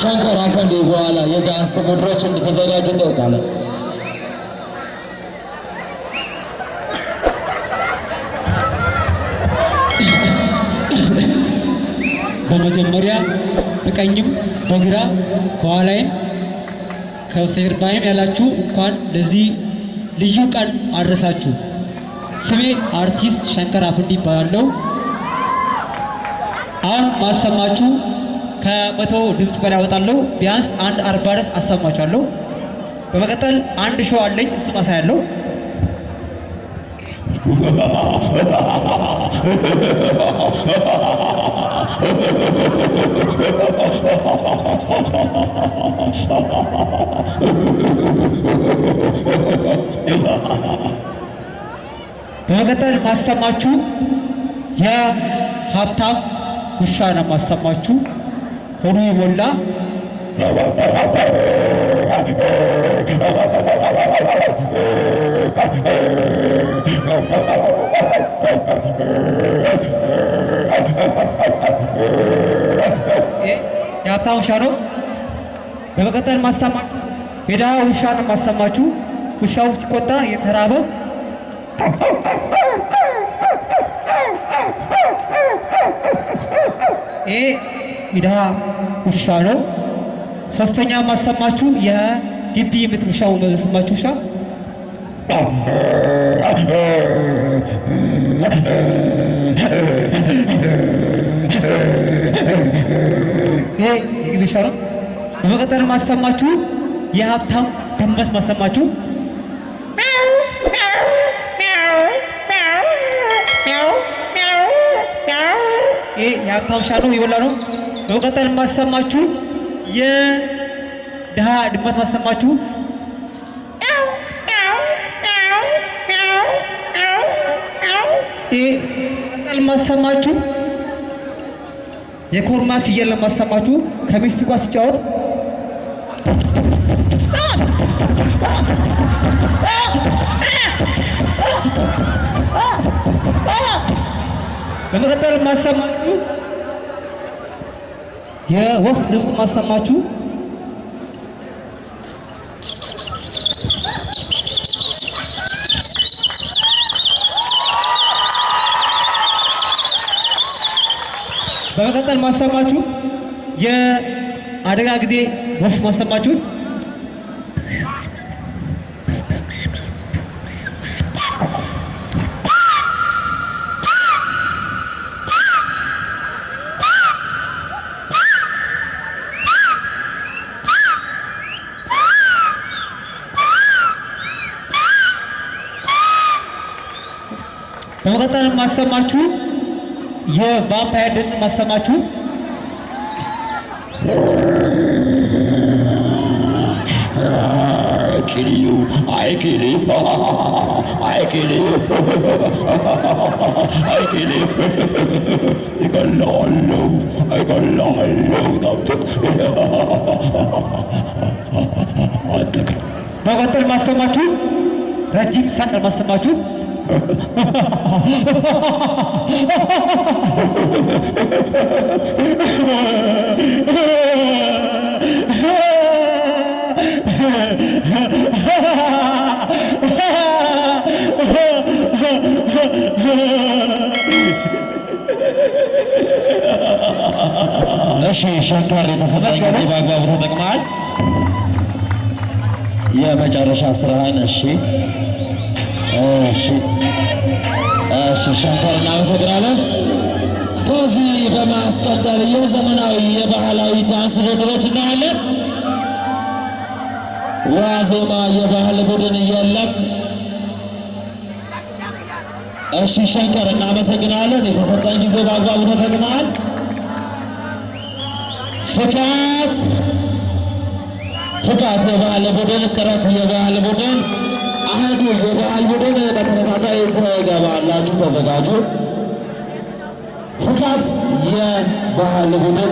ሸንኮራ ፈንዴ በኋላ የዳንስ መድረክ እንደተዘጋጁ ጠይቃለሁ። በመጀመሪያ በቀኝም በግራ ከኋላይም ከበስተጀርባይም ያላችሁ እንኳን ለዚህ ልዩ ቀን አድረሳችሁ። ስሜ አርቲስት ሸንኮራ ፈንዴ ይባላለሁ። አሁን ማሰማችሁ ከ100 ድምፅ በላይ አወጣለሁ። ቢያንስ 40 ድረስ አሰማችኋለሁ። በመቀጠል አንድ ሾው አለኝ፣ እሱን አሳያለሁ። በመቀጠል ማሰማችሁ የሀብታም ውሻ ነው ማሰማችሁ። ሆኖ የሞላ የሀብታም ውሻ ነው። በመቀጠል ማሰማችሁ የድሃ ውሻ ነው ማሰማችሁ። ውሻው ሲቆጣ የተራበ የድሃ ውሻ ነው። ሶስተኛ ማሰማችሁ የግቢ የምትውሻው ማሰማችሁ ውሻ የግቢ ውሻ ነው። በመቀጠል ማሰማችሁ የሀብታም ድመት ማሰማችሁ የሀብታም ውሻ ነው፣ የወላ ነው። በመቀጠል ማሰማችሁ የድሃ ድመት ማሰማችሁ በመቀጠል ማሰማችሁ የኮርማ ፍየል ማሰማችሁ ከሚስቱ ጋር ሲጫወት በመቀጠል ማሰማችሁ የወፍ ድምፅ ማሰማችሁ በመቀጠል ማሰማችሁ የአደጋ ጊዜ ወፍ ማሰማችሁ በመቀጠል ማሰማችሁ የቫምፓየር ድምፅ ማሰማችሁ በመቀጠል ማሰማችሁ ረጅም ሳቅ ማሰማችሁ እሺ ሸንኮራ የተሰጠኝ ጊዜ በአግባቡ ተጠቅመሃል። የመጨረሻ ስራህን እሺ ሸንኮራ እናመሰግናለን። ከዚህ በማስቀጠል የዘመናዊ የባህላዊ ዳንስ ውድድሮች እናያለን። ዋዜማ የባህል ቡድን የለም። እሺ ሸንኮራ እናመሰግናለን። የተሰጠኝ ጊዜ በአግባቡ ተጠቅመሃል። ፍቃት የባህል ቡድን፣ ጥረት የባህል ቡድን፣ አህዱ የባህል ቡድን በተከታታይ ትገባላችሁ፣ ተዘጋጁ። ፍቃት የባህል ቡድን